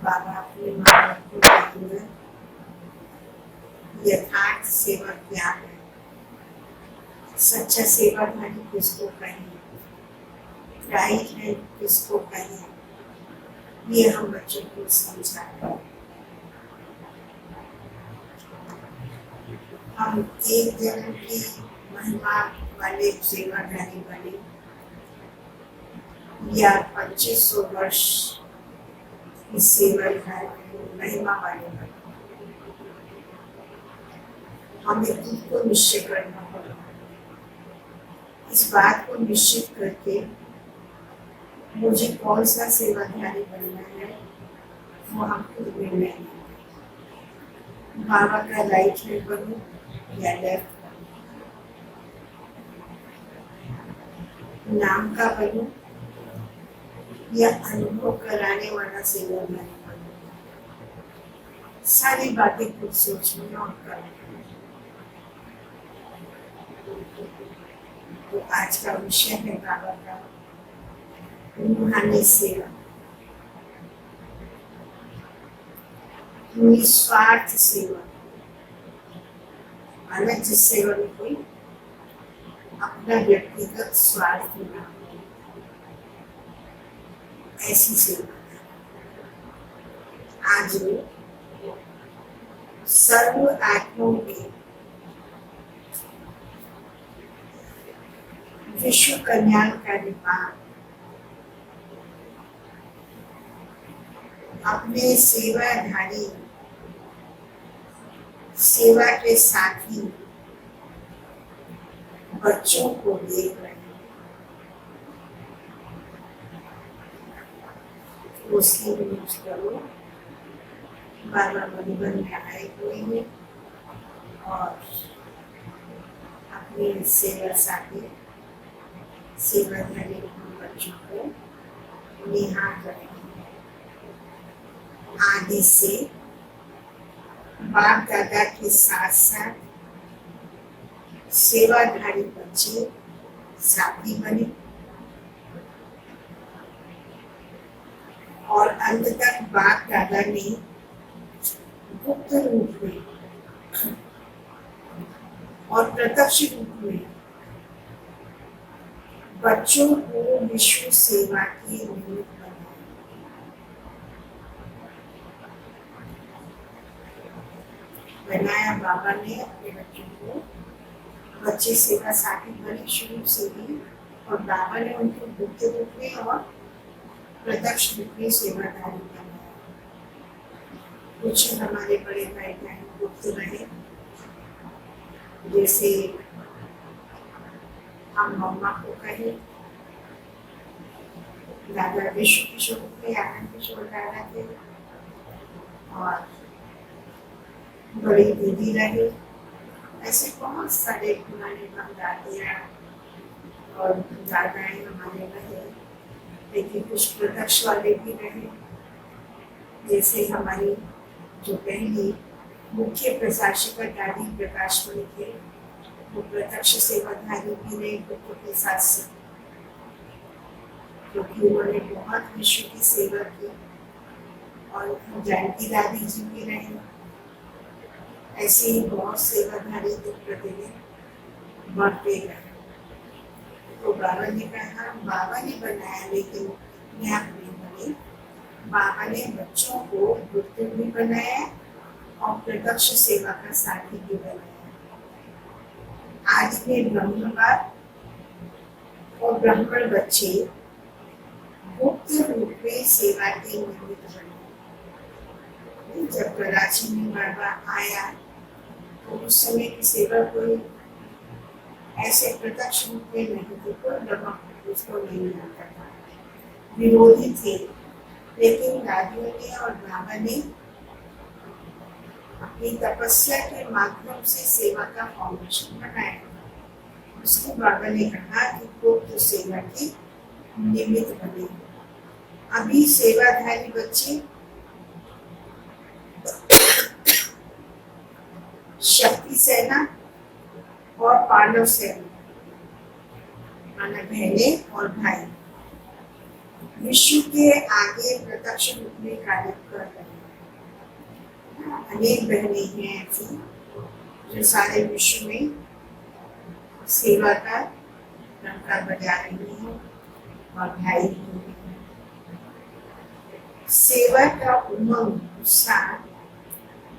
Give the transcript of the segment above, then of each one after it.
बाबा अपने मानव को देखेंगे यथार्थ सेवा क्या है, सच्चा सेवाधारी किसको कहें, राइट है किसको कहें, ये हम बच्चों को समझाते हैं। हम एक जन्म की महिमा वाले सेवाधारी बने या 2500 वर्ष की सेवाधारी महिमा वाले बने, हमें खुद को निश्चय करना होगा। इस बात को निश्चित करके मुझे कौन सा सेवाधारी बनना है वो हम खुद निर्णय लेंगे। बाबा का राइट हैंड बनूं या लेफ्ट बनूं, नाम का बनूं या अनुभव कराने वाला सेवाधारी बनूं, सारी बातें खुद सोचनी और करनी। तो आज का विषय है बाबा का रूहानी सेवा, निस्वार्थ सेवा, माना जिस सेवा में कोई अपना व्यक्तिगत स्वार्थ ना हो, ऐसी सेवा। आज सर्व आत्माओं के विश्व कल्याणकारी बाप अपने सेवाधारी सेवा के साथी बच्चों को देख रहे हैं। उसकी यूज करो, बाबा मधुबन में आए हुए हैं और अपने सेवा साथी सेवाधारी बच्चों को निहार रहे हैं। आदि से बाप दादा के साथ साथ सेवाधारी बच्चे साथी बने और अंत तक बाप दादा ने गुप्त रूप में और प्रत्यक्ष रूप में बच्चों को विश्व सेवा के निमित्त बनाया। बाबा ने अपने बच्चों को, बच्चे सेवा साथी बने शुरू से ही, और बाबा ने उनको गुप्त रूप में और प्रत्यक्ष रूप में सेवाधारी बनाया। कुछ हमारे बड़े भाई बहन गुप्त रहे, जैसे हम मम्मा को कहे, दादा विश्व किशोर थे, आनंद किशोर दादा थे, और बड़ी दीदी रहे। ऐसे बहुत सारे हमारे हम दादियाँ और दादाएँ हमारे रहे, लेकिन कुछ प्रत्यक्ष वाले भी रहे। जैसे हमारी जो पहली मुख्य प्रशासिका दादी प्रकाशमणि थे, वो प्रत्यक्ष सेवाधारी भी रहे बच्चों के साथ साथ, क्योंकि उन्होंने बहुत विश्व की सेवा की। और जानकी दादी जी भी रहे। ऐसे ही बहुत सेवाधारी दिन प्रतिदिन बढ़ते गए। तो बाबा ने कहा, बाबा ने बनाया लेकिन मैं अपने बने। बाबा ने बच्चों को गुप्त भी बनाया और प्रत्यक्ष सेवा का साथी भी बनाया। आज में ब्रह्मवाद और ब्राह्मण बच्चे गुप्त रूप में सेवा के निमित्त बने। जब कराची में बाबा आया तो उस समय की सेवा कोई ऐसे प्रत्यक्ष रूप में नहीं थी, कोई ब्रह्म उसको नहीं आता था, विरोधी थे। लेकिन दादियों ने और बाबा ने अपनी तपस्या के माध्यम से सेवा का फाउंडेशन बनाया। उसको बाबा ने कहा कि गुप्त सेवा के निमित्त बने। अभी सेवाधारी बच्चे शक्ति सेना और पांडव सेना, माना बहने और भाई, विश्व के आगे प्रत्यक्ष रूप में कार्य कर रहे हैं। अनेक बहनें हैं ऐसी जो सारे विश्व में सेवा का डंका बजा रही हैं और भाई भी हैं। सेवा का उमंग उत्साह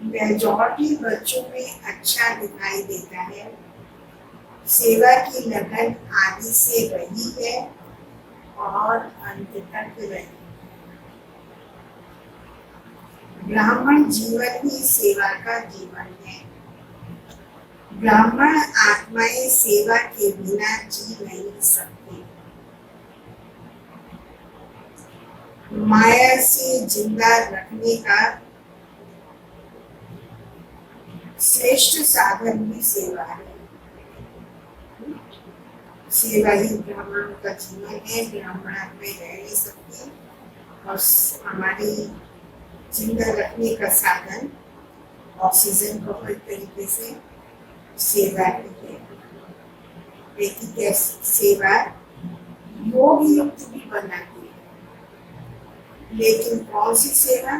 मेजॉरिटी बच्चों में अच्छा दिखाई देता है। सेवा की लगन आदि से रही है और अंत तक रही। ब्राह्मण जीवन ही सेवा का जीवन है। ब्राह्मण आत्माएं सेवा के बिना जी नहीं सकती। माया से जिंदा रखने का श्रेष्ठ साधन भी सेवा है। सेवा ही ब्राह्मण का जीवन है। ब्राह्मण में रह नहीं सकती और हमारी जिंदा रखने का साधन ऑक्सीजन को हर तरीके से सेवा ही है। लेकिन कैसी सेवा योग युक्त भी बनाती है। लेकिन कौन सी सेवा?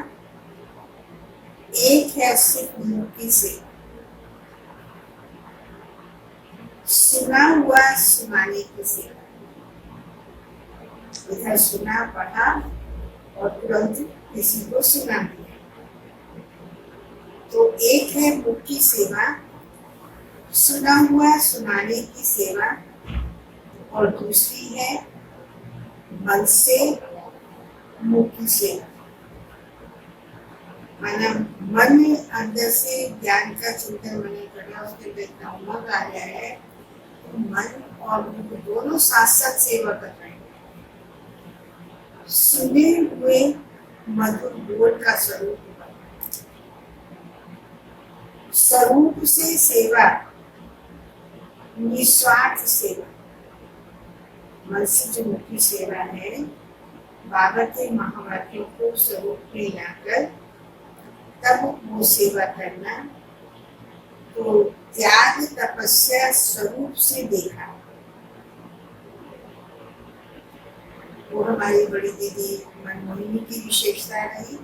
एक है सिर्फ मुक्ति से सुना हुआ सुनाने की सेवा। इधर सुना पढ़ा और तुरंत किसी को सुना दिया। तो एक है मुक्ति सेवा, सुना हुआ सुनाने की सेवा, और दूसरी है मन से मुक्ति सेवा। माना मन अंदर से ज्ञान का चिंतन मनन करना, उसके अंदर इतना उमंग आ गया है तो मन और मुख दोनों साथ साथ सेवा कर रहे हैं। सुने हुए मधुर बोल का स्वरूप स्वरूप से सेवा, निस्वार्थ सेवा। मन से जो मुख्य सेवा है, बाबा के महावाक्यों को स्वरूप में लाकर तब वो सेवा करना। तो त्याग तपस्या स्वरूप से देखा। वो हमारी बड़ी दीदी मनमोहिनी की विशेषता रही।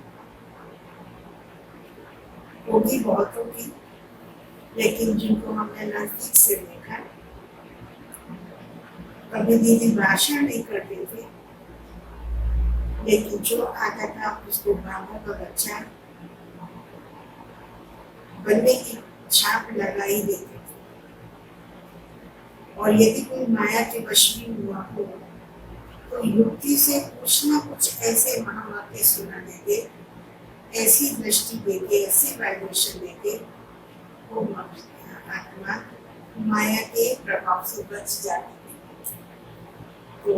वो भी बहुतों की, लेकिन जिनको हमने नजदीक से देखा, कभी दीदी भाषण नहीं करते थे, लेकिन जो आता था उसको ब्राह्मण का बच्चा बनने की छाप लगा ही देते थे। और यदि कोई माया के वश में हुआ हो तो युक्ति से कुछ ना कुछ ऐसे महावाक्य सुना देते, ऐसी दृष्टि देते, ऐसे वाइब्रेशन देते, वो आत्मा माया के प्रभाव से बच जाती है। तो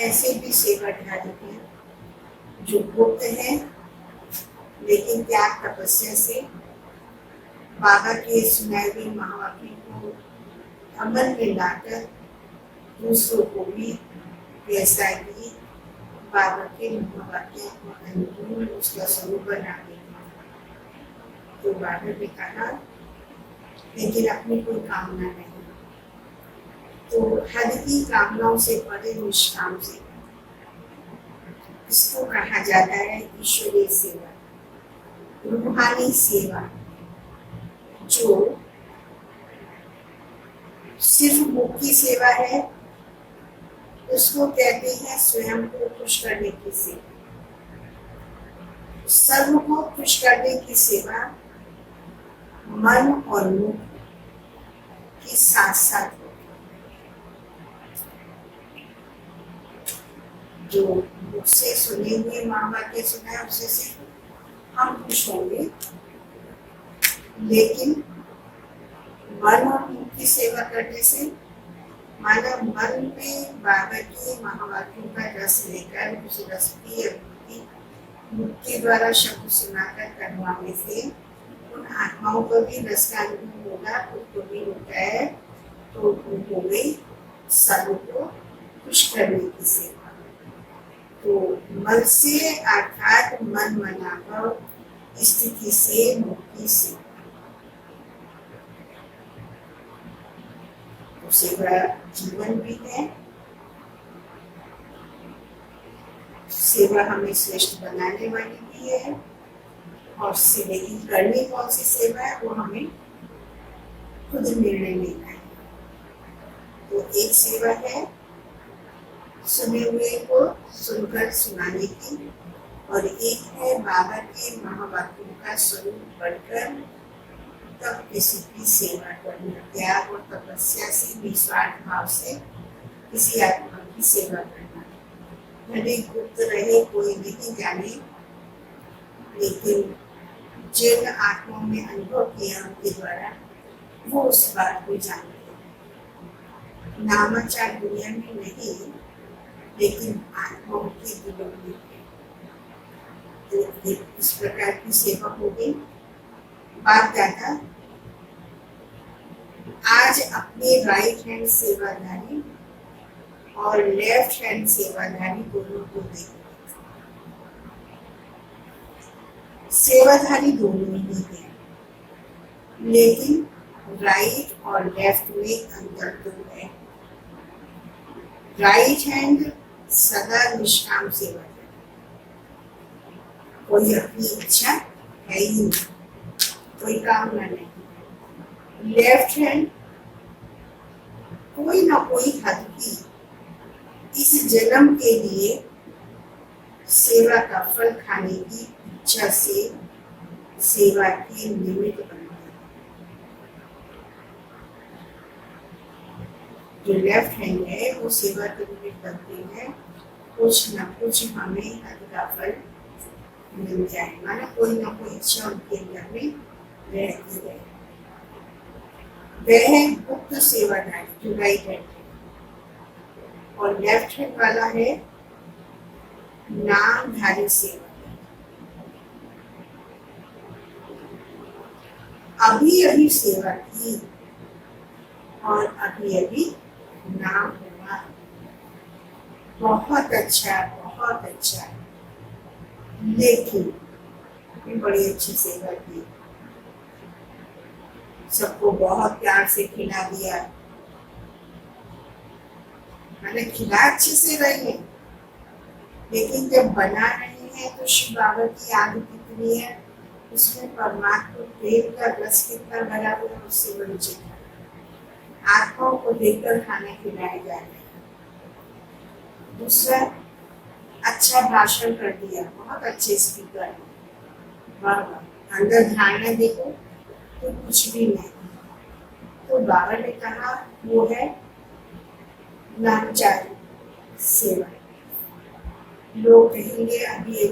ऐसे भी सेवाधारी हैं जो गुप्त है, लेकिन त्याग तपस्या से बाबा के सुनाए हुए महावाक्यों को अमल में लाकर दूसरों को भी वैसा ही बाबा के महावाक्यों को अनुकूल उसका स्वरूप बना देगा। तो बाबा ने कहा, लेकिन अपनी कोई कामना नहीं। तो हद की कामनाओं से परे निष्काम सेवा, इसको कहा जाता है ईश्वरीय सेवा, रूहानी सेवा, जो सिर्फ मुख्य सेवा है। उसको कहते हैं स्वयं को खुश करने की सेवा। सर्व को खुश करने की सेवा मन और मुख की साथ साथ होती है। जो मुख से सुने हुए महावाक्य सुना है उससे सिर्फ हम खुश होंगे, लेकिन मन और मुख की सेवा करने से माना मन में बाबा के महावाक्यों का रस लेकर उस रस की अनुभूति मुख के द्वारा शब्द सुनाकर करवाने से उन आत्माओं को भी रस का अनुभव होगा, उनको भी होता है। तो हो गई सर्व को खुश करने की सेवा। तो मन से अर्थात मन मनाभाव स्थिति से मुक्ति से सेवा जीवन भी है। सेवा हमें श्रेष्ठ बनाने वाली भी है, और लेकिन करनी कौन सी सेवा है वो हमें खुद निर्णय लेना है। तो एक सेवा है सुने हुए को सुनकर सुनाने की, और एक है बाबा के महावाक्यों का स्वरूप बढ़कर तब किसी की सेवा करना, त्याग और तपस्या से निस्वार्थ भाव से किसी आत्मा की सेवा करना। भले गुप्त रहे, कोई नहीं जाने, लेकिन जिन आत्माओं में अनुभव किया उनके द्वारा वो उस बात को जानते हैं। नामाचार दुनिया में नहीं, लेकिन आत्माओं के दिलों में है। तो इस प्रकार की सेवा हो गई। बात दादा आज अपने राइट हैंड सेवाधारी और लेफ्ट हैंड सेवाधारी दोनों को देखें। सेवाधारी दोनों ही है, लेकिन राइट और लेफ्ट में अंतर तो है। राइट हैंड सदा निष्काम सेवा है, कोई अपनी इच्छा है ही नहीं, कोई कामना नहीं। लेफ्ट हैंड कोई ना कोई हद की इस जन्म के लिए सेवा का फल खाने की इच्छा से सेवा के निमित्त बनते हैं। जो लेफ्ट हैंड है वो सेवा के निमित्त बनते हैं, कुछ न कुछ हमें अधिका फल मिल जाए, माना कोई ना कोई इच्छा उनके अंदर में रहती है। वह है गुप्त सेवाधारी जो राइट हैंड है, और लेफ्ट हैंड वाला है नामधारी सेवा। अभी अभी सेवा की और अभी अभी नाम हुआ, बहुत अच्छा बहुत अच्छा, लेकिन बड़ी अच्छी सेवा की, सबको बहुत प्यार से खिला दिया, मैंने खिला अच्छे से रही है, लेकिन जब बना रही है तो शिव बाबा की आग कितनी है, उसमें परमात्मा प्रेम का रस कितना भरा हुआ है, उससे बड़ी चिंता। आत्माओं को देखकर खाना खिलाया जा रहा है। दूसरा, अच्छा भाषण कर दिया, बहुत अच्छे स्पीकर है, वाह वाह, अंदर धारणा देखो तो कुछ भी नहीं। तो बाबा ने कहा वो है नामचारी सेवा। लोग कहेंगे अभी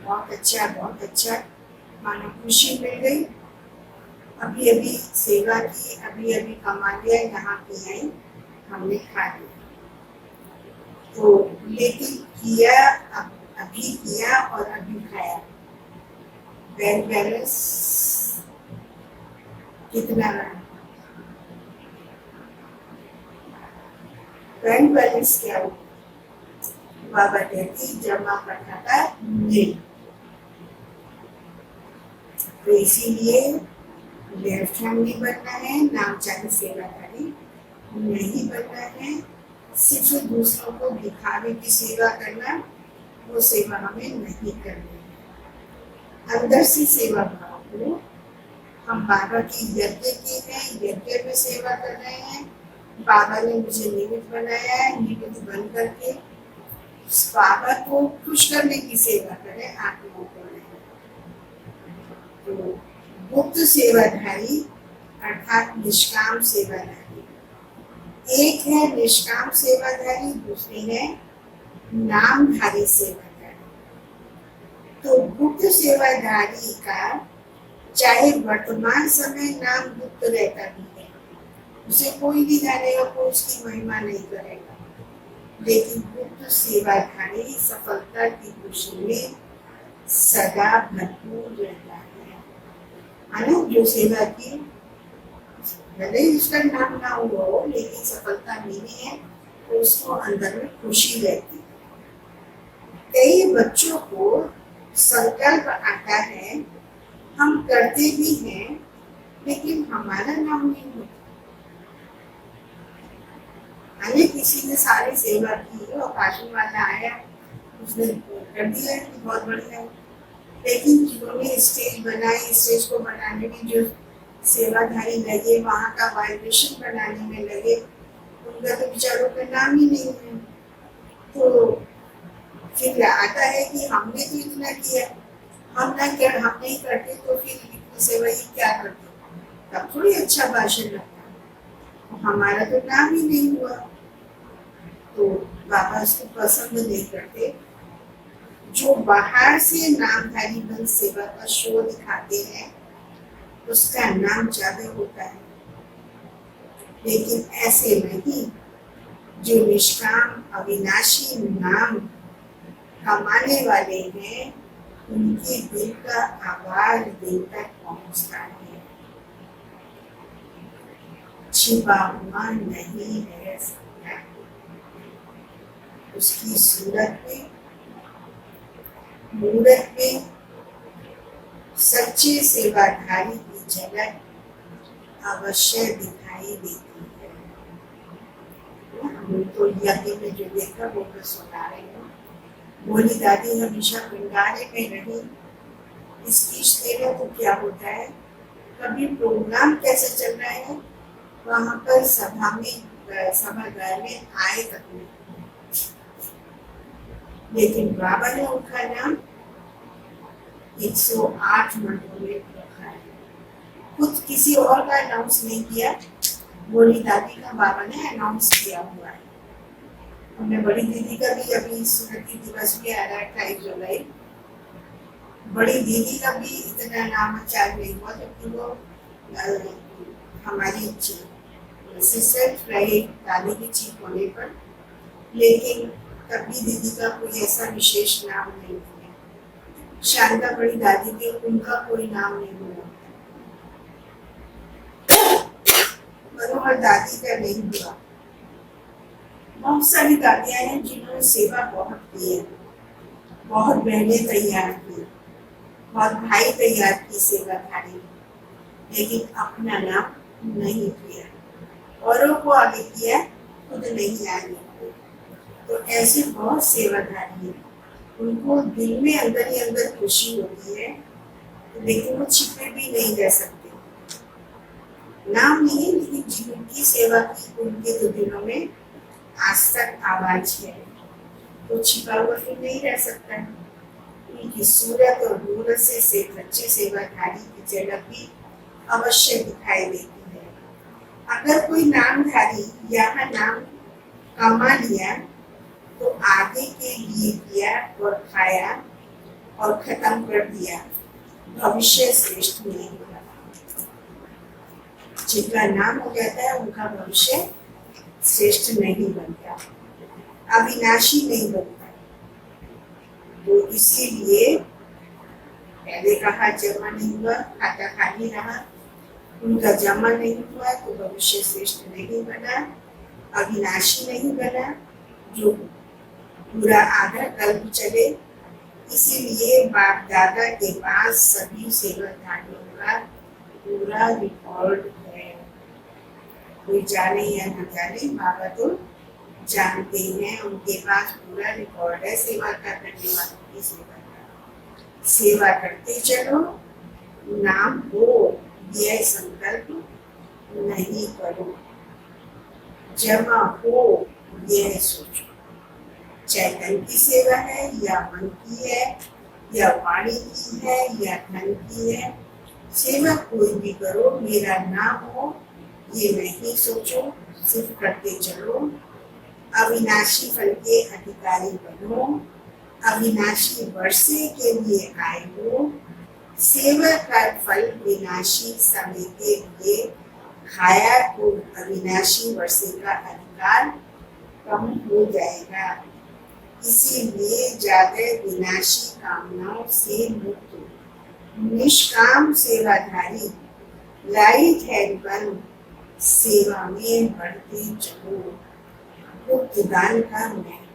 बहुत अच्छा, मानो खुशी मिल गई, अभी अभी सेवा की, अभी अभी कमा लिया, यहाँ पे आई, हमने खा लिया। तो लेकिन किया, अभी किया और अभी खाया, बैंक बैलेंस कितना रहा? बैंक बैलेंस क्या हो? बाबा कहती जमा का खाता नहीं। तो इसीलिए लेफ्ट हैंड नहीं बनना है, नामचारी सेवाधारी नहीं बनना है, सिर्फ दूसरों को दिखावे की सेवा करना, वो सेवा हमें नहीं करनी है। अंदर से सेवा भाव को हम बाबा की यज्ञ की है, यज्ञ में सेवा कर रहे हैं, बाबा ने मुझे निमित्त बनाया है, निमित्त बन करके बाबा को खुश करने की सेवा करें, आत्माओं को नहीं। तो गुप्त सेवाधारी अर्थात निष्काम सेवाधारी, एक है निष्काम सेवाधारी, दूसरी है नामधारी सेवाधारी। तो गुप्त सेवाधारी का चाहे वर्तमान समय नाम गुप्त रहता भी है, उसे कोई नहीं जानेगा, कोई उसकी महिमा नहीं करेगा, लेकिन गुप्त सेवाधारी सफलता की खुशी में सदा भरपूर रहता है ना। जो सेवा की भले ही उसका नाम ना हो, लेकिन सफलता मिली है तो उसको अंदर में खुशी रहती है। कई बच्चों को संकल्प आता है, हम करते भी हैं, लेकिन हमारा नाम नहीं होता। अरे किसी ने सारी सेवा की और काशी वाला आया, उसने कर दिया कि बहुत बढ़िया है, लेकिन जिन्होंने स्टेज बनाई, स्टेज को बनाने में जो सेवाधारी लगे, वहाँ का वाइब्रेशन बनाने में लगे, उनका तो बेचारों का नाम ही नहीं है। तो फिर आता है कि हमने तो इतना किया, हम नहीं करते तो फिर इतनी सेवा ही क्या करते, तब थोड़ी अच्छा भाषण लगता, हमारा तो नाम ही नहीं हुआ। तो बाबा इसको पसंद नहीं करते। जो बाहर से नामधारी बन सेवा का शो दिखाते हैं उसका नाम ज्यादा होता है, लेकिन ऐसे नहीं जो निष्काम अविनाशी नाम कमाने वाले हैं, उनके दिल का आवाज दिल तक पहुंचता है। छिपा हुआ नहीं रह सकता, उसकी सूरत में, मूरत में सच्चे सेवाधारी की झलक अवश्य दिखाई देती है। हम तो यज्ञ में जो देखा वो मैं सुना रही हूँ। बोली दादी हमेशा भंडारे में रही, स्पीच दे रहे तो क्या होता है, कभी प्रोग्राम कैसे चल रहा है वहां पर सभागार में आए तक नहीं, लेकिन बाबा ने उनका नाम 108 मंडलों में रखा है। खुद किसी और का अनाउंस नहीं किया, बोली दादी का बाबा ने अनाउंस किया हुआ है। हमने बड़ी दीदी का भी अभी स्मृति दिवस भी आ रहा है 28 जुलाई। बड़ी दीदी का भी इतना नाम प्रचार नहीं हुआ, जबकि वो हमारी सिस्टर रहे दादी के ठीक होने पर, लेकिन तभी दीदी का कोई ऐसा विशेष नाम नहीं है। शारदा बड़ी दादी के उनका कोई नाम नहीं हुआ, मनोहर दादी का नहीं हुआ। बहुत सारी दादियां हैं जिन्होंने सेवा बहुत की है, बहुत बहनें तैयार की, बहुत भाई तैयार की सेवाधारी, लेकिन अपना नाम नहीं किया, औरों को आगे किया, खुद नहीं आगे किया। तो ऐसे बहुत सेवाधारी हैं, उनको दिल में अंदर ही अंदर खुशी होती है, लेकिन वो छिपे भी नहीं रह सकते। नाम नहीं, लेकिन जिनकी सेवा की उनके तो दिलों में आज तक आवाज है, तो छिपा हुआ तो नहीं रह सकता। उनकी सूरत और नूर से सच्चे सेवाधारी की झलक भी अवश्य दिखाई देती है। अगर कोई नामधारी यहाँ नाम कमा लिया तो आगे के लिए किया और खाया और खत्म कर दिया, भविष्य श्रेष्ठ नहीं होगा। जिनका नाम हो जाता है उनका भविष्य श्रेष्ठ नहीं बनता, अविनाशी नहीं बनता। तो इसीलिए पहले कहा जमा नहीं हुआ, खाता खाली रहा, उनका जमा नहीं हुआ तो भविष्य श्रेष्ठ नहीं बना, अविनाशी नहीं बना, जो पूरा आधा कल्प चले। इसीलिए बाप दादा के पास सभी सेवाधारियों का पूरा रिकॉर्ड है। कोई जाने या न जाने, बाबा तो जानते हैं, उनके पास पूरा रिकॉर्ड है सेवा करने वालों की सेवा का। सेवा करते चलो, नाम हो यह संकल्प नहीं करो, जमा हो यह सोचो। चैतन्य की सेवा है या मन की है या वाणी की है या धन की है, सेवा कोई भी करो, मेरा नाम हो ये नहीं सोचो, सिर्फ करते चलो। अविनाशी फल के अधिकारी बनो, अविनाशी वर्षे के लिए आए हो, सेवा का फल विनाशी समय के लिए खाया तो अविनाशी वर्षे का अधिकार कम हो जाएगा। इसीलिए ज्यादा विनाशी कामनाओं से मुक्त निष्काम सेवाधारी लाइट हैंड बन सेवा में बढ़ते चलो। गुप्त दान का महत्व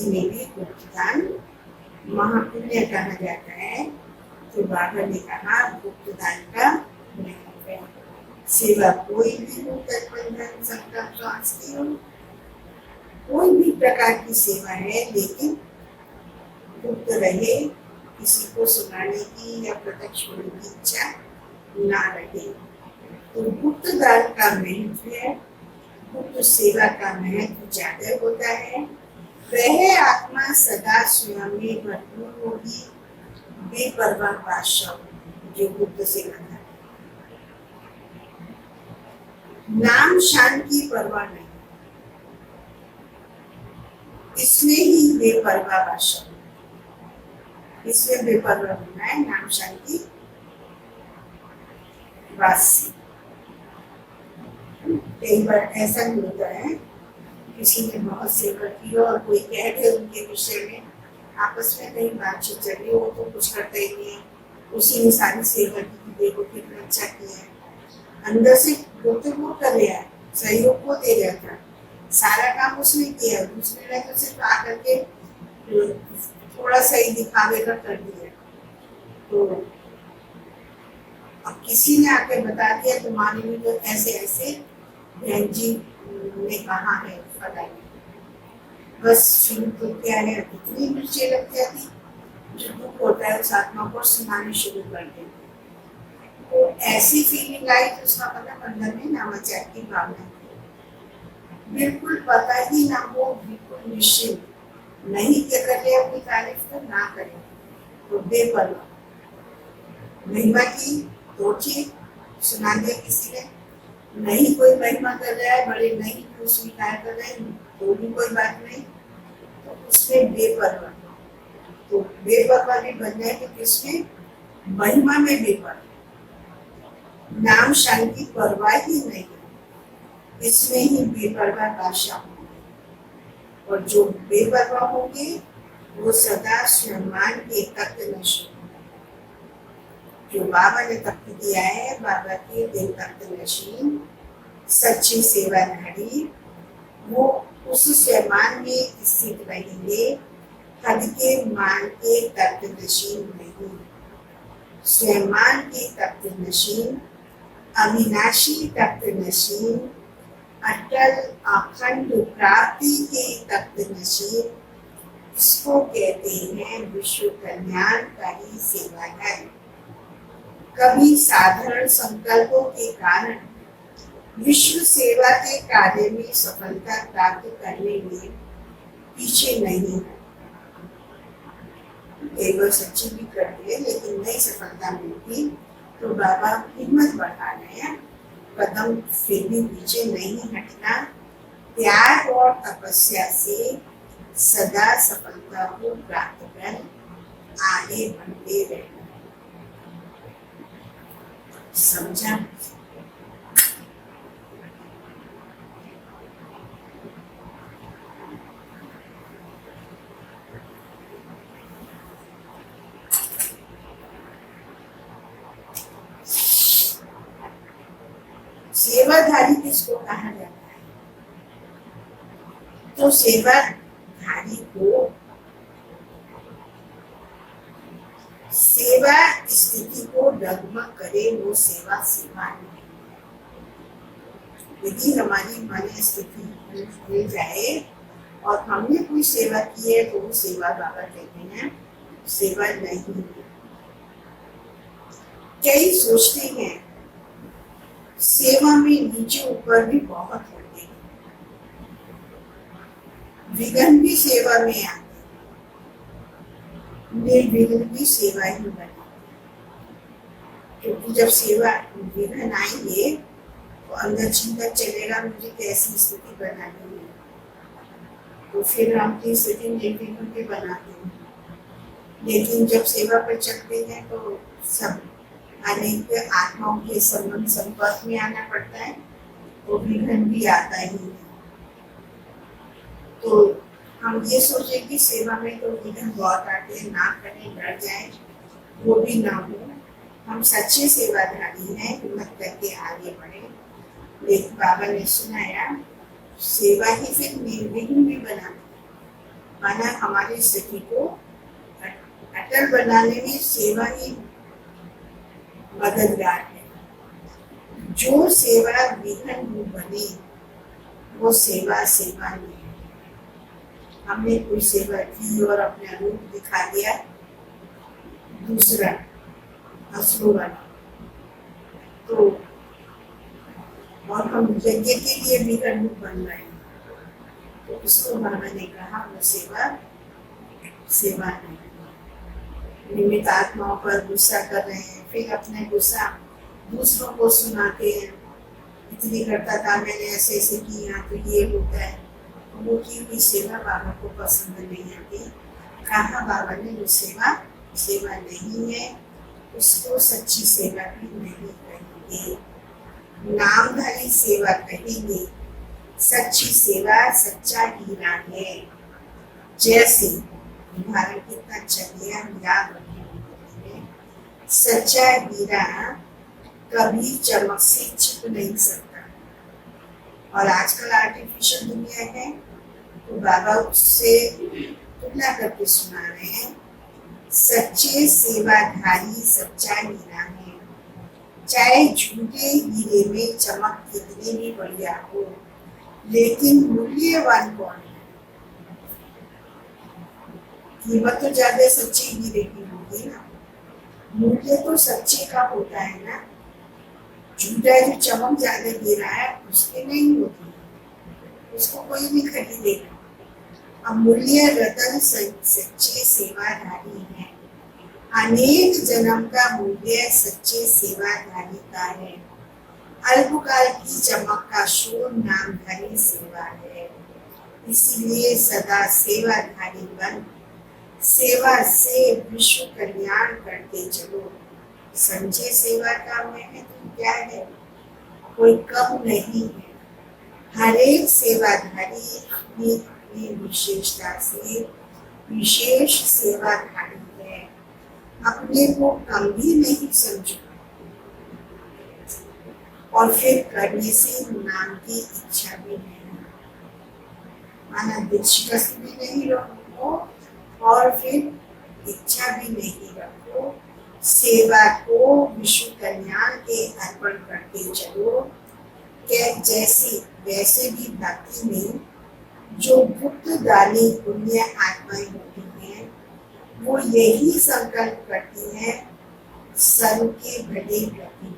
में भी गुप्त दान महापुण्य कहा जाता है, तो बाबा ने कहा गुप्त दान का महत्व है। सेवा कोई भी हो, तत्पंधन सबका स्वास्थ्य हो, कोई भी प्रकार की सेवा है, लेकिन गुप्त रहे, किसी को सुनाने की या प्रत्यक्ष होने की इच्छा ना रहे। तो गुप्त दान का महत्व है, गुप्त सेवा का महत्व ज्यादा होता है। वह आत्मा सदा स्वयं में भरपूर होगी, बेपरवाह बादशाह जो गुप्त सेवा है। नाम शान की परवाह नहीं, इसमें ही बेपरवाह बादशाह, इसमें बेपरवाह होना है, नाम शान की वासी। कई बार ऐसा भी होता है, किसी ने बहुत सेवा की और कोई कह दे उनके विषय में, आपस में कहीं बातचीत चल रही हो, तो कुछ करते ही नहीं है, उसी ने सारी सेवा की, देखो कितना अच्छा किया है, अंदर से वो तो वो कर रहा है, सहयोग को दे रहा था, सारा काम उसने किया, दूसरे ने तो सिर्फ आकर के थोड़ा सा ही दिखावे का कर दिया। तो अब किसी ने आके बता दिया तुम्हारे लिए तो ऐसे ऐसे बहन जी ने कहा है, फलाई, बस फिर तो क्या है, इतनी मिर्ची लग जाती, जो दुख होता है उस आत्मा को सुनाने शुरू कर देते। तो ऐसी फीलिंग आई तो उसका मतलब अंदर में नामाचार की भावना, बिल्कुल पता ही ना हो, बिल्कुल निश्चित नहीं क्या कर ले, अपनी तारीफ तो ना करें, तो बेपरवाह, महिमा की तो ठीक, सुना दिया किसी ने, नहीं कोई महिमा कर रहा है, बड़े नहीं तो स्वीकार कर रहे हैं, तो भी कोई बात नहीं, तो उसमें बेपरवाह, तो बेपरवाह भी बन जाए कि किसमें, महिमा में बेपरवाह, नाम शान की परवाह ही नहीं, इसमें ही बेपरवाह बादशाह होंगे, और जो बेपरवाह होंगे वो सदा सम्मान के तख्त नशीन, जो बाबा ने तख्त दिया है, बाबा के दिल तख्त नशीन सच्ची सेवाधारी, वो उस सम्मान में स्थित रहेंगे, हद के मान के तख्त नशीन नहीं, स्वयं के तख्त नशीन, अविनाशी तख्त नशीन, अटल अखंड प्राप्ति के तख्त नशीन, इसको कहते हैं विश्व कल्याणकारी सेवाधारी। कभी साधारण संकल्पों के कारण विश्व सेवा के कार्य में सफलता प्राप्त करने में पीछे नहीं है, कई बार सच्ची भी करते हैं लेकिन नहीं सफलता मिलती, तो बाबा हिम्मत बढ़ा रहे हैं, कदम फिर भी पीछे नहीं हटना, त्याग और तपस्या से सदा सफलता को प्राप्त कर आगे बढ़ते रहना। समझा? सेवाधारी किसको कहा जाता है? तो सेवाधारी को सेवा स्थिति को डगमग करे वो सेवा सेवा नहीं। यदि हमारी मन स्थिति मिल जाए और हमने कोई सेवा की है तो वो सेवा बाबा कहते हैं, सेवा नहीं। कई सोचते हैं सेवा में नीचे ऊपर भी बहुत होते हैं, विघ्न भी सेवा में आते, निर्विघ्न भी सेवा ही बने, क्योंकि जब सेवा विघ्न आएंगे तो अंदर चिंता चलेगा मुझे कैसी स्थिति बनानी है, तो फिर हम की स्थिति निर्विघ्न भी बनाते हैं। लेकिन जब सेवा पर चलते हैं तो सब अनेक आत्माओं के संबंध संपर्क में आना पड़ता है, तो विघ्न भी आता ही है। तो हम ये सोचे कि सेवा में तो विघ्न बहुत आते हैं, ना करें डर जाए, वो भी ना हो, हम सच्चे सेवाधारी हैं, हिम्मत करके आगे बढ़े। लेकिन बाबा ने सुनाया सेवा ही फिर निर्विघ्न भी बनाती, माना हमारी स्थिति को अटल बनाने में सेवा ही मददगार है। जो सेवा विघ्न बने वो सेवा सेवा नहीं है। हमने कोई सेवा की और अपना रूप दिखा दिया दूसरा असुर वाला, तो और हम यज्ञ के लिए भी रूप बन रहे हैं, तो उसको बाबा ने कहा वो सेवा नहीं। निमित्त आत्माओं पर गुस्सा कर रहे हैं, फिर अपने गुस्सा दूसरों को सुनाते हैं, इतनी करता था मैंने ऐसे ऐसे किया तो ये होता है, तो वो की हुई सेवा बाबा को पसंद नहीं आती। कहा बाबा ने वो सेवा नहीं है, उसको सच्ची सेवा भी नहीं कहेंगे, नामधारी सेवा कहेंगे। सच्ची सेवा सच्चा हीरा है। जैसे उदाहरण कितना चलिए हम याद रखेंगे, सच्चा हीरा कभी चमक से छिप नहीं सकता, और आजकल आर्टिफिशियल दुनिया है, तो बाबा उससे तुलना करके सुना रहे हैं। सच्चे सेवाधारी सच्चा हीरा है, चाहे झूठे हीरे में चमक कितनी भी बढ़िया हो, लेकिन मूल्यवान कौन है? कीमत तो ज्यादा सच्चे हीरे की होगी ना, मूल्य तो सच्चे का होता है ना। झूठा जो चमक ज्यादा दे रहा है उसके नहीं होती, उसको कोई नहीं खरीदेगा। अमूल्य रतन सच्चे सेवाधारी है, अनेक जन्म का मूल्य सच्चे सेवाधारी का है। अल्पकाल की चमक का शोर नामधारी सेवा है, इसलिए सदा सेवाधारी बन सेवा से विश्व कल्याण करते चलो। समझे सेवा का महत्व क्या है? कोई कम नहीं है, हर एक सेवाधारी अपनी अपनी विशेषता से विशेष सेवाधारी है, अपने को कम भी नहीं समझो, और फिर करने से नाम की इच्छा भी नहीं, माना दिल शिकस्त भी नहीं रखो और फिर इच्छा भी नहीं रखो। सेवा को विश्व कल्याण के अर्पण करते चलो। क्या जैसे वैसे भी भक्ति में जो गुप्त दानी पुण्य आत्माएं होती हैं, वो यही संकल्प करती हैं सर्व के भले प्रति हो,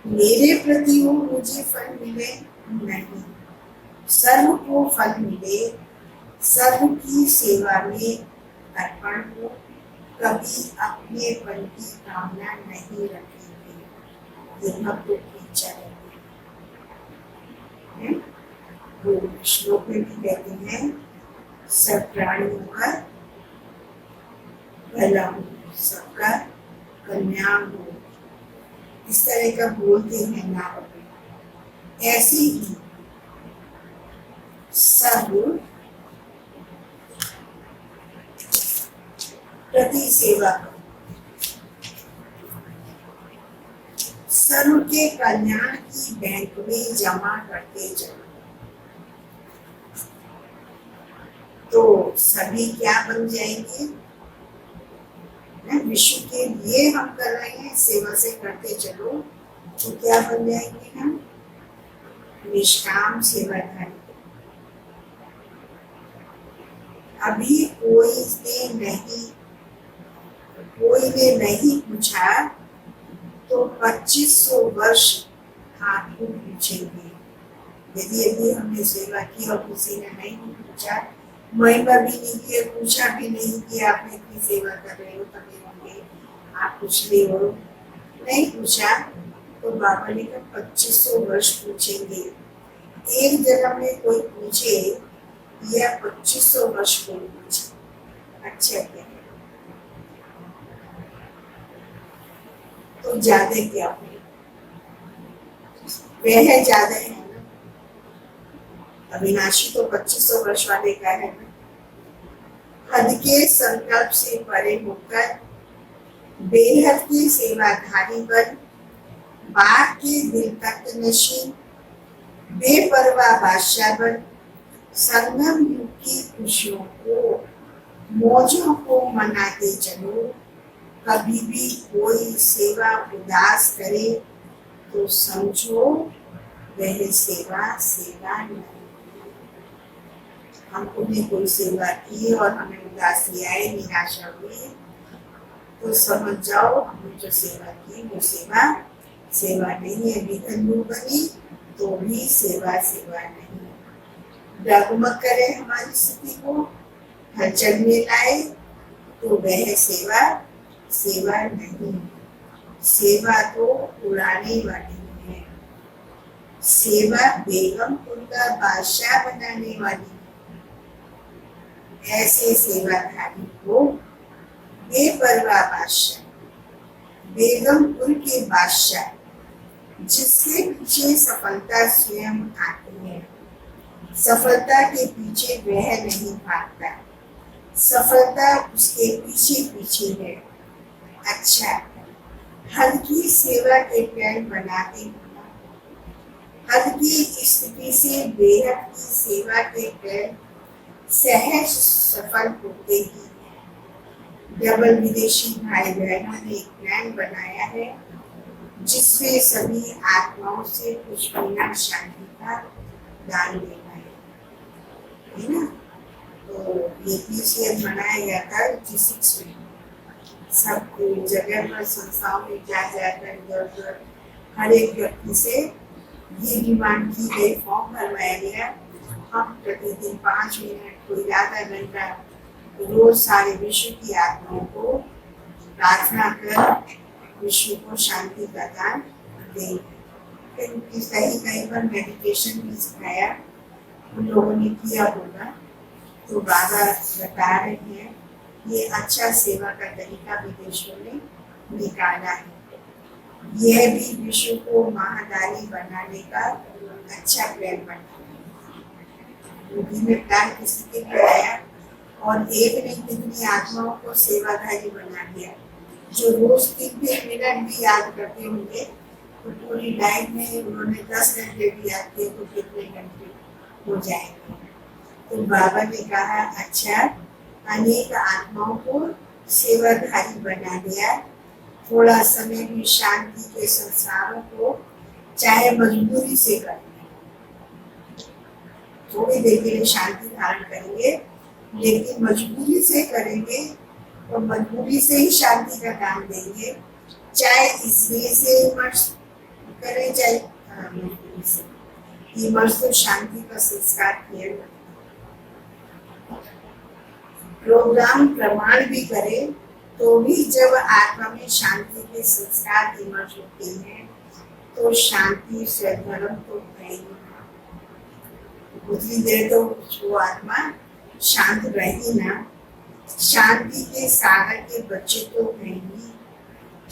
मेरे प्रति हो, मुझे फल मिले नहीं, सर्व को फल मिले, सर्व की सेवा में अर्पण हो, कभी अपने पन की कामना नहीं रखेंगे, ये भक्तों की इच्छा है। तो श्लोक में भी कहते हैं सब प्राणियों का भला हो, सबका कल्याण हो, इस तरह का बोलते हैं नाम। ऐसे ही सब प्रति सेवा करो, सर्व के कल्याण की बैंक में जमा करते चलो, तो सभी क्या बन जाएंगे? विश्व के लिए हम कर रहे हैं, सेवा से करते चलो, तो क्या बन जाएंगे हम? निष्काम सेवाधारी। अभी कोई ने नहीं पूछा तो 2500 वर्ष आपको पूछेंगे। यदि हमने सेवा की और किसी ने नहीं पूछा, महिमा भी नहीं किया, पूछा भी नहीं कि आप इतनी सेवा कर रहे हो, तभी होंगे आप कुछ भी हो, नहीं पूछा तो बाबा ने कहा 2500 वर्ष पूछेंगे। एक जन्म में कोई पूछे या 2500 वर्ष कोई पूछे, अच्छा क्या है? तो ज्यादा क्या है? वह ज्यादा है ना, अविनाशी तो 2500 वर्ष वाले का है ना। हद के संकल्प से परे होकर बेहद की सेवाधारी बन, बाप के दिल तक नशीन बेपरवाह बादशाह बन, संगम युग की खुशियों को मौजों को मनाते चलो। कभी भी कोई सेवा उदास करे तो समझो वह सेवा नहीं। हमने कोई सेवा की और हमें उदासी आई, निराशा हुई, तो समझ जाओ हमने जो सेवा की वो सेवा नहीं है। विधनु बनी तो भी सेवा नहीं। डगमग करे हमारी स्थिति को, हलचल में लाए तो वह सेवा नहीं। सेवा तो उड़ाने वाली है। सेवा बेगम उनका बादशाह बनाने वाली है। ऐसे सेवाधारी को बेपरवाह बादशाह, बेगमपुर के बादशाह, जिसके पीछे सफलता स्वयं आती है। सफलता के पीछे वह नहीं भागता, सफलता उसके पीछे पीछे है। अच्छा, हल्की सेवा के प्लान बनाते हो, हल्की स्थिति से बेहद की सेवा के प्लान सहज सफल होते ही। डबल विदेशी भाई बहनों ने एक प्लान बनाया है जिसमें सभी आत्माओं से कुछ बिना शांति का दान लेना है ना। तो ये पीसीएम बनाया गया था G6 में। सब जगह पर संस्थाओं में जा जाकर हर एक व्यक्ति से ये डिमांड की गई, फॉर्म भरवाया गया। हम प्रतिदिन 5 मिनट कोई आधा घंटा रोज सारे विश्व की आत्माओं को प्रार्थना कर विश्व को शांति का दान दें। फिर कहीं पर मेडिटेशन भी सिखाया, उन लोगों ने किया होगा। तो बाबा बता रहे हैं ये अच्छा सेवा का तरीका विदेशों में निकाला है। यह भी विश्व को महादानी बनाने का अच्छा प्लान बना में प्लान किसी के लिए आया और एक ने कितनी आत्माओं को सेवाधारी बना दिया। जो रोज 3 मिनट भी याद करते होंगे तो पूरी लाइफ में उन्होंने 10 घंटे भी याद किए तो कितने घंटे हो जाएंगे। तो बाबा ने कहा अच्छा, अनेक आत्माओं को सेवाधारी बना दिया। थोड़ा समय भी शांति के संसारों को चाहे मजबूरी से करेंगे, थोड़ी देर के लिए शांति धारण करेंगे, लेकिन मजबूरी से करेंगे और मजबूरी से ही शांति का दान देंगे। चाहे इसलिए से इमर्स करें, चाहे मजबूरी से। इमर्स तो शांति का संस्कार किया, प्रोग्राम प्रमाण भी करे तो भी जब आत्मा में शांति के संस्कार इमर्स होते हैं तो शांति स्वधर्म तो है ही। उतनी देर तो वो आत्मा शांत रहेगी ना। शांति के सागर के बच्चे तो रहेंगे,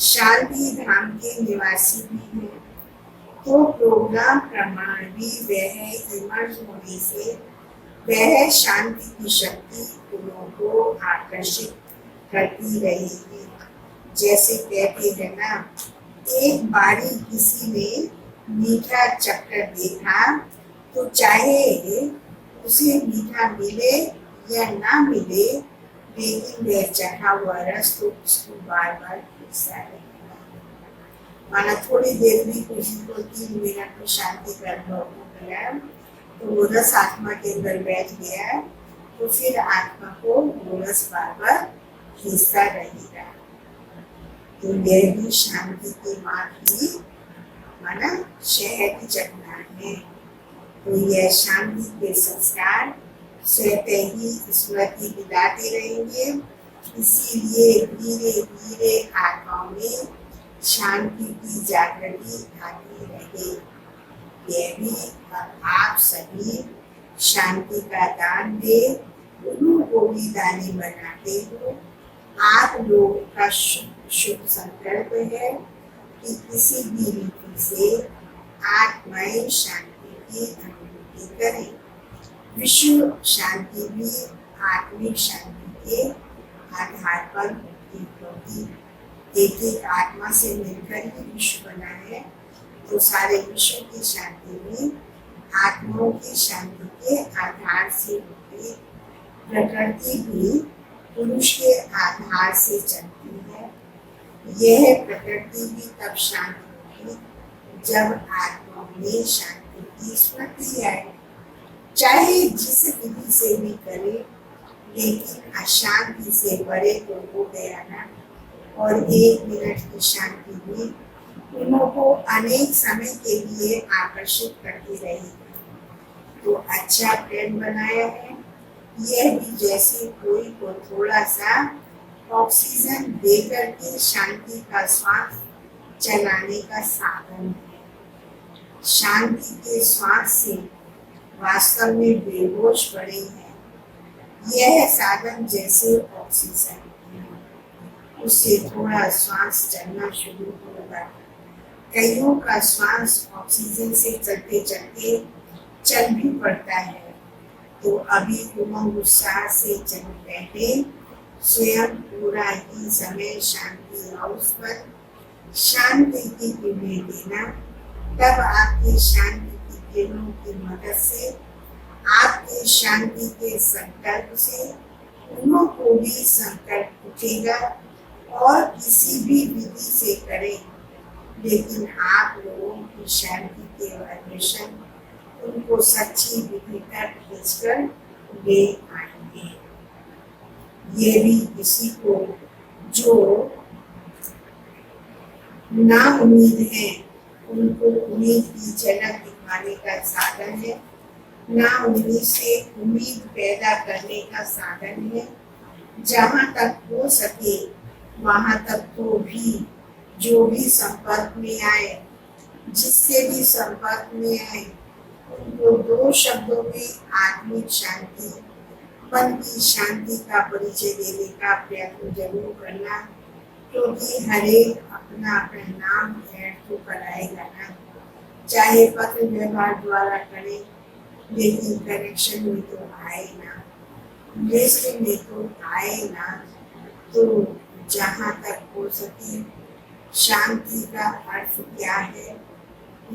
शांति धाम के निवासी भी हैं। तो प्रोग्राम प्रमाण भी वह इमर्ज होने से वह शांति की शक्ति गुणों को आकर्षित करती रहेगी। जैसे कहते हैं ना, एक बारी किसी ने मीठा चक्कर देखा तो चाहे उसे मीठा मिले या ना मिले, लेकिन वह चढ़ा हुआ रस तो उसको बार बार खींचता रहेगा। माना थोड़ी देर भी किसी को 3 मिनट में शांति का अनुभव हो गया तो वो रस आत्मा के अंदर बैठ गया, तो फिर आत्मा को वो रस बार बार खींचता रहेगा। तो यह भी शांति के मार्ग की माना शहद चढ़ना है। तो यह शांति के संस्कार स्वतः ही स्मृति दिलाते रहेंगे। इसीलिए धीरे धीरे आत्माओं में शांति की जागृति आती रहे। यह भी आप सभी शांति का दान दे, गुरु को भी दानी बनाते हो। आप लोगों का शुभ संकल्प है कि किसी भी रीति से आत्माएं शांति की अनुभूति करें। विश्व शांति भी आत्मिक शांति के आधार पर होती, क्योंकि एक एक आत्मा से मिलकर ही विश्व बना है। तो सारे विश्व की शांति भी आत्माओं की शांति के आधार से होती। प्रकृति भी पुरुष के आधार से चलती है। यह प्रकृति भी तब शांत होगी जब आत्माओं में शांति की स्मृति आए। चाहे जिस विधि से भी करे, लेकिन अशांति से बड़े तो हो गया ना। और 1 मिनट की शांति भी उनको अनेक समय के लिए आकर्षित करती रही। तो अच्छा प्लान बनाया है। यह भी जैसे कोई को थोड़ा सा ऑक्सीजन देकर के शांति का श्वास चलाने का साधन है। शांति के श्वास से वास्तव में बेहोश पड़े हैं। यह साधन जैसे ऑक्सीजन है, उससे थोड़ा श्वास चलना शुरू होगा। कईयों का श्वास ऑक्सीजन से चलते चलते चल भी पड़ता है। तो अभी उमंग उत्साह से चल बैठे, स्वयं पूरा ही समय शांति हाउस पर शांति की किरणें देना। तब आपकी शांति की किरणों की मदद से, आपके शांति के संकल्प से उनको भी संकल्प उठेगा। और किसी भी विधि से करें, लेकिन आप लोगों की शांति के वाइब्रेशन उनको सच्ची विधि तक खींचकर ले आएंगे। ये भी किसी को जो ना उम्मीद है, उनको उम्मीद की झलक दिखाने का साधन है। ना उम्मीद से उम्मीद पैदा करने का साधन है। जहाँ तक हो सके वहाँ तक तो भी जो भी संपर्क में आए, जिससे भी संपर्क में आए, उनको 2 शब्दों में आत्मिक शांति, मन की शांति का परिचय देने का प्रयत्न जरूर करना। क्योंकि हर एक अपना अपना नाम ऐड तो कराएगा ना, चाहे पत्र व्यवहार द्वारा करे, लेकिन कनेक्शन में तो आए ना, लिस्ट में तो आए ना। तो जहाँ तक हो सके शांति का अर्थ क्या है,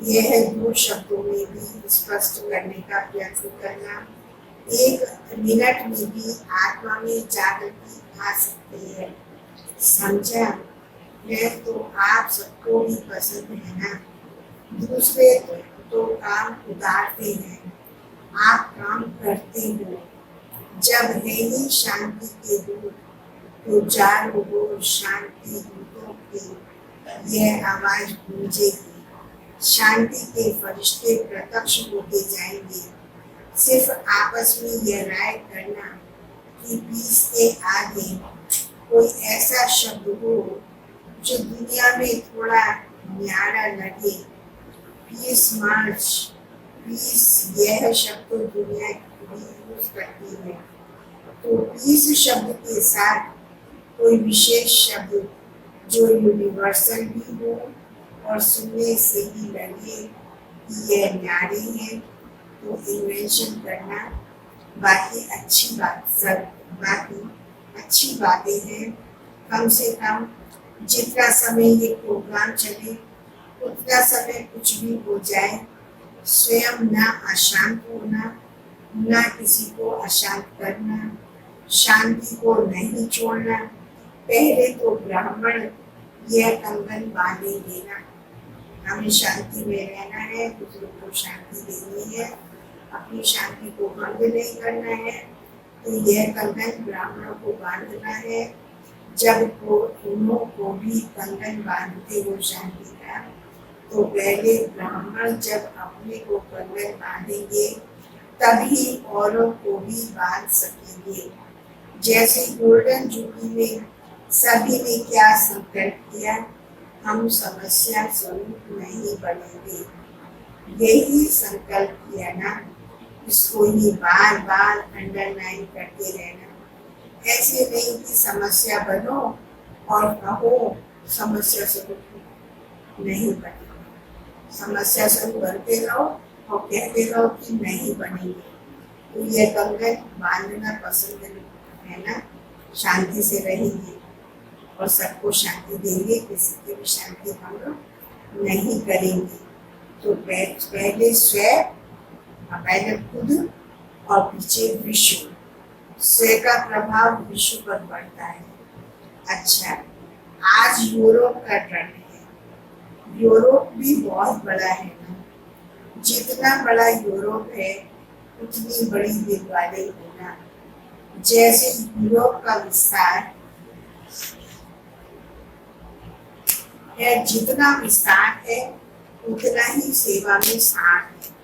यह 2 शब्दों में भी स्पष्ट करने का प्रयत्न करना। 1 मिनट में भी आत्मा में जागृति आ सकती है। समझा? मैं तो आप सबको भी पसंद है ना। दूसरे तो काम उतारते हैं, आप काम करते हो। जब है ही शांति के दूत, तो चारों ओर शांति दूतों की यह आवाज गूंजेगी। शांति के फरिश्ते प्रत्यक्ष होते जाएंगे। सिर्फ आपस में यह राय करना कि पीस के आगे कोई ऐसा शब्द हो जो दुनिया में थोड़ा न्यारा लगे। पीस मार्च, पीस, यह शब्द तो दुनिया भी यूज करती है। तो पीस शब्द के साथ कोई विशेष शब्द जो यूनिवर्सल भी हो और सुनने से ही लगे कि यह न्यारे हैं, तो इन्वेंशन करना। बाकी अच्छी बातें हैं। कम से कम जितना समय ये प्रोग्राम चले, उतना समय कुछ भी हो जाए, स्वयं ना अशांत होना, ना किसी को अशांत करना, शांति को नहीं छोड़ना। पहले तो ब्राह्मण यह कंगन बांधे देना, हमें शांति में रहना है, दूसरों को शांति देनी है, अपनी शांति को भंग नहीं करना है। तो यह कंगन ब्राह्मणों को बांधना है। जब को उन्हों को भी कंगन बांधते हो शांति का, तो पहले ब्राह्मण जब अपने को कंगन बांधेंगे, तभी औरों को भी बांध सकेंगे। जैसे गोल्डन जुबली में सभी ने क्या संकल्प किया, हम समस्या स्वरूप नहीं बनेंगे। यही संकल्प किया ना, इसको ही बार बार अंडरलाइन करते रहना। ऐसे नहीं कि समस्या बनो और कहो समस्या स्वरूप नहीं बनेंगे। समस्या स्वरूप बनते रहो और कहते रहो कि नहीं बनेंगे। तो ये कंगन बांधना पसंद है ना, शांति से रहेंगे और सबको शांति देंगे, किसी की भी शांति हम लोग नहीं करेंगे। तो पहले स्वयं, पहले खुद और पीछे विश्व। स्वयं का प्रभाव विश्व पर पड़ता है। अच्छा, आज यूरोप का टर्न है। यूरोप भी बहुत बड़ा है ना। जितना बड़ा यूरोप है, उतनी बड़ी दिल वाले होना। जैसे यूरोप का विस्तार है, जितना विस्तार है उतना ही सेवा में सार है।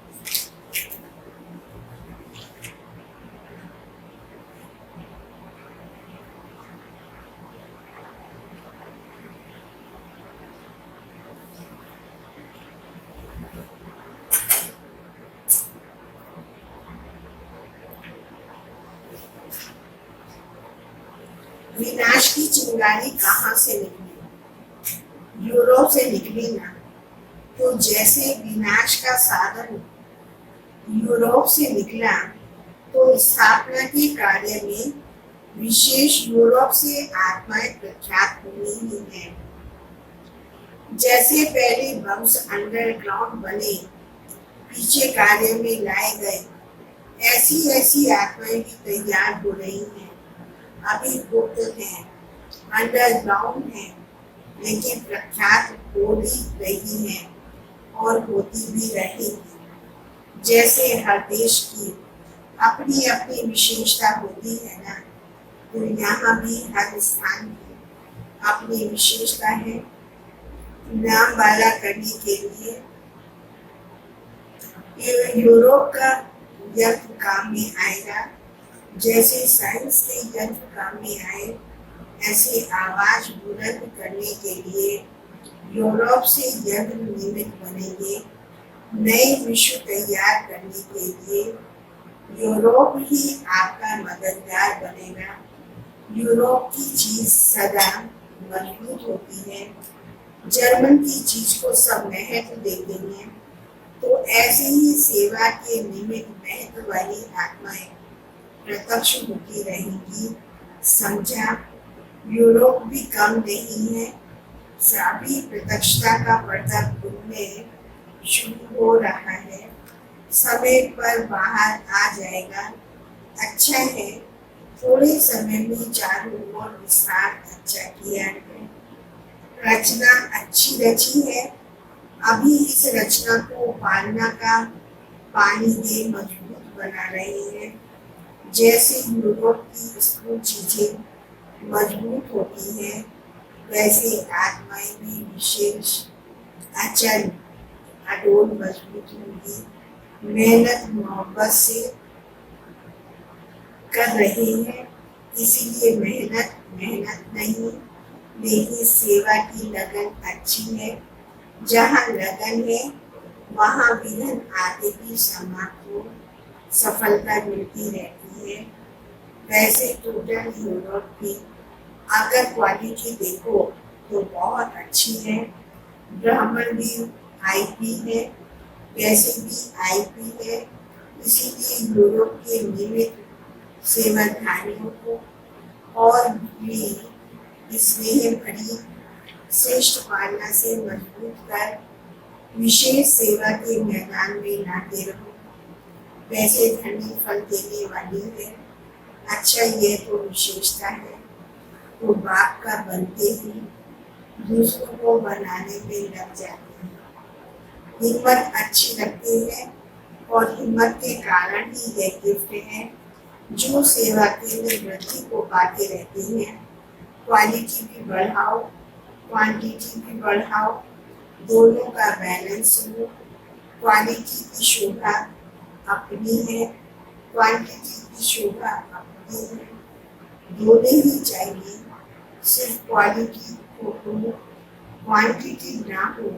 विनाश की चिंगारी कहाँ से निकली? यूरोप से निकली ना। तो जैसे विनाश का साधन यूरोप से निकला, तो स्थापना के कार्य में विशेष यूरोप से आत्माएं प्रख्यात होनी ही है। जैसे पहले बम्स अंडरग्राउंड बने, पीछे कार्य में लाए गए, ऐसी ऐसी आत्माएं भी तैयार हो रही हैं। अभी गुप्त है, अंडरग्राउंड है, लेकिन प्रख्यात हो भी रही है और होती भी रहेगी। जैसे हर देश की अपनी अपनी विशेषता होती है ना, तो यहाँ भी हर स्थान की अपनी विशेषता है। नाम वाला करने के लिए यूरोप का यंत्र काम में आएगा। जैसे साइंस के यंत्र काम में आए, ऐसे आवाज बुलंद करने के लिए यूरोप से यंत्र निर्मित बनेंगे। नए विश्व तैयार करने के लिए यूरोप ही आपका मददगार बनेगा। यूरोप की चीज सदा मजबूत होती है। जर्मन की चीज को सब महत्व देते हैं, तो ऐसे ही सेवा के निमित्त महत्व वाली आत्माएं प्रत्यक्ष होती रहेंगी। समझा? यूरोप भी कम नहीं है। सभी प्रत्यक्षता का पर्दा खुलने शुरू हो रहा है। समय पर बाहर आ जाएगा। अच्छा है, थोड़े समय में चारों ओर विस्तार अच्छा किया है। रचना अच्छी रची है। अभी इस रचना को पालना का पानी दे मजबूत बना रहे हैं। जैसे यूरोप की स्थूल चीजें मजबूत होती हैं, वैसे आत्माएं भी विशेष अचल अडोल मजबूत होंगी। मेहनत मोहब्बत से कर रहे हैं, इसीलिए मेहनत मेहनत नहीं, लेकिन सेवा की लगन अच्छी है। जहाँ लगन है वहाँ विघ्न आते भी समाप्त हो, सफलता मिलती रहती है। वैसे टोटल यूरोप की अगर क्वालिटी देखो तो बहुत अच्छी है। ब्राह्मण भी आईपी है, वैसे भी आईपी है। इसीलिए यूरोप के निमित्त सेवाधारियों को और भी स्नेह भरी श्रेष्ठ पालना से मजबूत कर विशेष सेवा के मैदान में लाते रहो। वैसे धनी फल देने वाली है। अच्छा, ये तो विशेषता है, तो बाप का बनते ही दूसरों को बनाने में लग जाते हैं। हिम्मत अच्छी लगती है और हिम्मत के कारण ही यह गिफ्ट है जो सेवा के वृद्धि को पाते रहते हैं। क्वालिटी भी बढ़ाओ, क्वांटिटी भी बढ़ाओ, दोनों का बैलेंस हो। क्वालिटी की शोभा अपनी है, क्वांटिटी की शोभा अपनी है। दोनों ही चाहिए। सिर्फ क्वालिटी हो, क्वांटिटी ना हो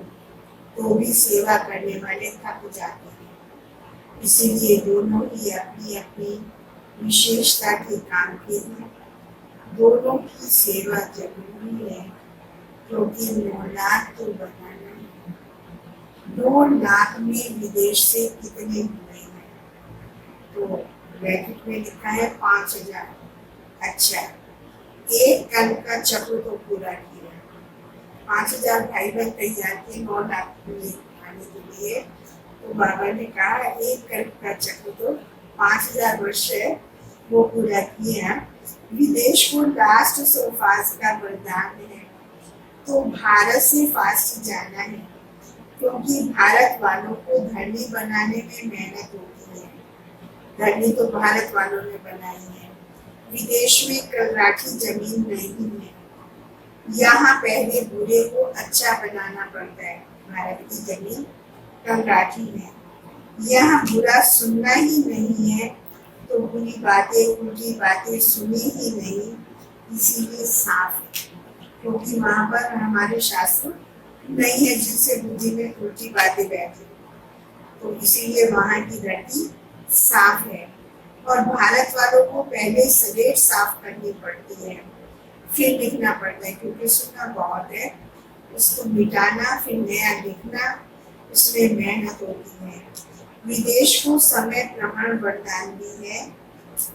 तो भी सेवा करने वाले थक जाते हैं। इसीलिए दोनों ही अपनी अपनी विशेषता के काम के हैं। दोनों की सेवा जरूरी है, क्योंकि 9 लाख तो बनाना है। 2 लाख में विदेश से कितने हुए हैं? तो ब्रैकेट में लिखा है 5000। अच्छा, एक कल का चक्र तो पूरा किया। 5000 भाई बहन तैयार थे 9 लाख में आने के लिए, तो बाबा ने कहा एक कल का चक्र तो 5000 वर्ष है, वो पूरा किया। विदेश को लास्ट सो फास्ट का वरदान है, तो भारत से फास्ट जाना है, क्योंकि भारत वालों को धनी बनाने में मेहनत होती है। धरनी तो भारत वालों ने बनाई है। विदेश में कलराठी जमीन नहीं है। यहाँ पहले बुरे को अच्छा बनाना पड़ता है। भारत की जमीन कलराठी है। यहाँ बुरा सुनना ही नहीं है, तो बुरी बातें उल्टी बातें सुनी ही नहीं, इसीलिए साफ है। क्योंकि वहां पर हमारे शास्त्र नहीं है जिनसे बुद्धि में उल्टी बातें बैठे, तो इसीलिए वहां की धरती साफ है। और भारत वालों को पहले स्लेट साफ करनी पड़ती है, फिर लिखना पड़ता है, क्योंकि सुनना बहुत है, उसको मिटाना फिर नया लिखना, उसमें मेहनत होती है। विदेश को समय प्रमाण वरदान भी है,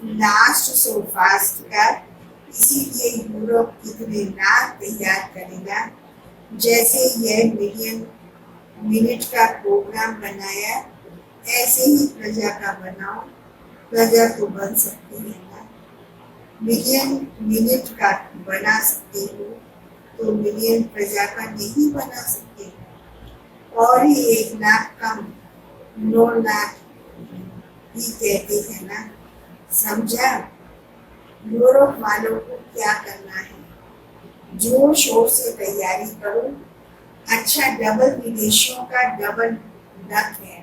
लास्ट सो फास्ट का। इसीलिए यूरोप कितने लाख तैयार करेगा। जैसे यह मिलियन मिनट का प्रोग्राम बनाया, ऐसे ही प्रजा का बनाओ। प्रजा तो बन सकती है ना, मिलियन मिनट का बना सकते हो, तो मिलियन प्रजा का नहीं बना सकते। और ही 1 लाख कम 9 लाख ही कहते हैं ना, समझा। यूरोप वालों को क्या करना है, जोर शोर से तैयारी करो। अच्छा, डबल विदेशियों का डबल लक है।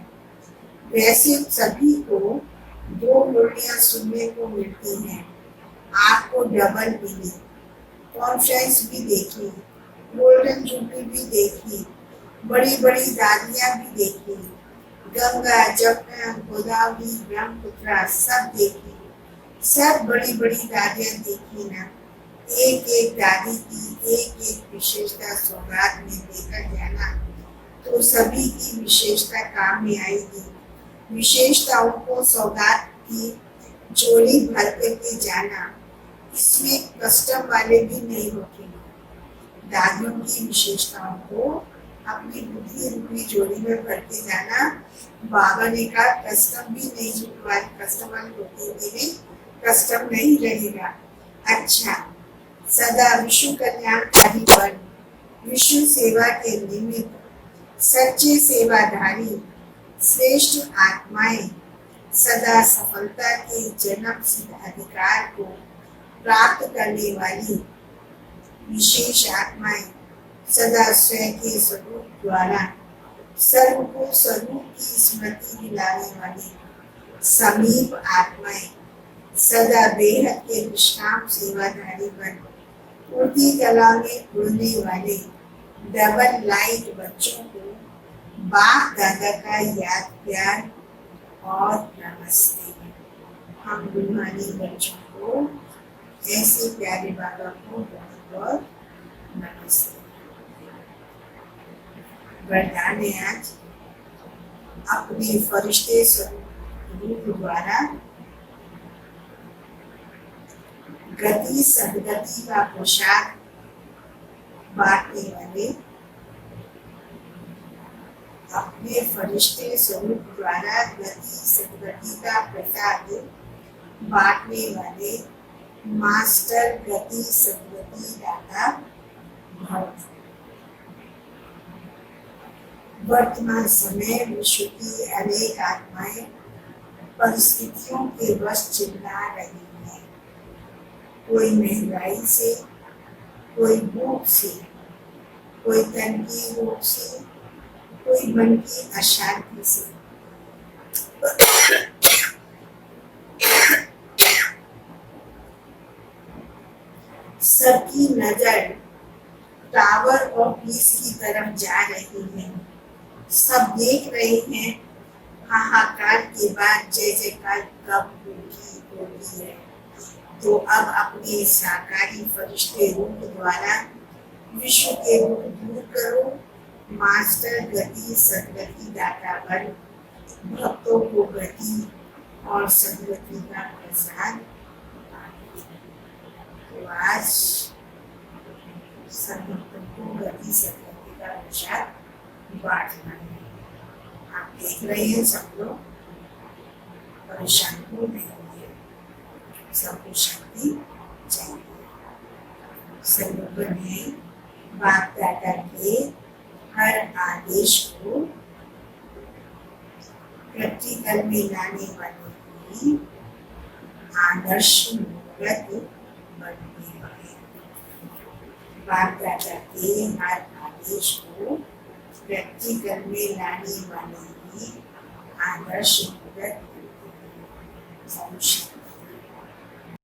वैसे सभी को 2 मुरलियां सुनने को मिलती हैं, आपको डबल मिली। कॉन्फ्रेंस भी देखी, गोल्डन जुबली भी देखी, बड़ी बड़ी दादियां भी देखी, गंगा जमुना गोदावरी ब्रह्मपुत्रा सब देखी, सब बड़ी बड़ी दादियां देखी ना। एक एक दादी की एक एक विशेषता सौगात में लेकर जाना, तो सभी की विशेषता काम में आएगी। विशेषताओं को सौगात की झोली भर करके जाना, इसमें कस्टम वाले भी नहीं रोकेंगे। दादियों की विशेषताओं को अपनी बुद्धि रूपी झोली में भर के जाना। बाबा ने कहा कस्टम भी नहीं झुकवाए, कस्टम वाले रोकेंगे नहीं, कस्टम नहीं रहेगा। अच्छा, सदा विश्व कल्याणकारी बन, विश्व सेवा के निमित्त सच्चे सेवाधारी श्रेष्ठ आत्माएं, सदा सफलता के जन्म सिद्ध अधिकार को प्राप्त करने वाली विशेष आत्माएं, सदा स्वयं के स्वरूप द्वारा सर्व को स्वरूप की स्मृति दिलाने वाली समीप आत्माएं, सदा बेहद के निष्काम सेवाधारी बन, उड़ती कला में उड़ने वाले डबल लाइट बच्चों को बाप दादा का याद प्यार और नमस्ते। हम रूहानी बच्चों को ऐसे प्यारे बाबा को बहुत बहुत नमस्ते। वरदान है आज अपने फरिश्ते स्वरूप द्वारा गति सदगति का पोशाक बांटने वाले, अपने फरिश्ते स्वरूप द्वारा गति सदगति का प्रसाद बांटने वाले मास्टर गति सदगति दाता भव। वर्तमान समय विश्व की अनेक आत्माएं परिस्थितियों के वश चिल्ला रही हैं। कोई महंगाई से, कोई भूख से, कोई तन की रोग से, कोई मन की अशांति से। सबकी नजर टावर और पीस की तरफ जा रही है। सब देख रहे हैं हाहाकार के बाद जय जयकार कब होगी है। तो अब अपने साकारी फरिश्ते रूप द्वारा विश्व के दुख दूर करो। मास्टर गति सदगति दाता बन, भक्तों को गति और सदगति का प्रसाद। तो आज सब भक्तों को गति सदगति का प्रसाद बांटना है। आप देख रहे हैं सब लोग परेशान हो नहीं होंगे, सबको शक्ति चाहिए। संयोग में बाप दादा के हर आदेश को प्रैक्टिकल में लाने वाले की आदर्श मूर्त बनने वाले बाप दादा के हर आदेश को प्रैक्टिकल में लाने वाले ही आदर्श मूर्त बनते हैं।